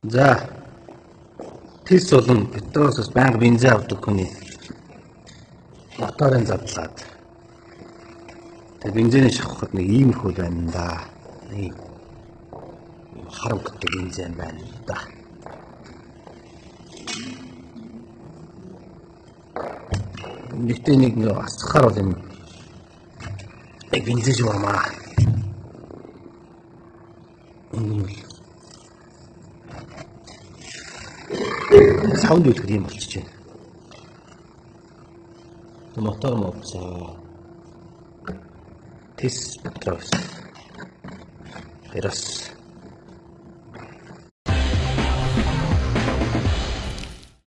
За тис болон Петросоос байнга бензин авдаг хүний моторын задлаад тэг бензиний шавхад нэг иймэрхүү байна да. Нэг харам гэдэг бензин байна да. Нэгтэй нэг асцахаар бол юм яг бензин юм аа. Саунд үлгэр юм болчих чинь. Мотор моцоо. Тис Петрос. Хэрэг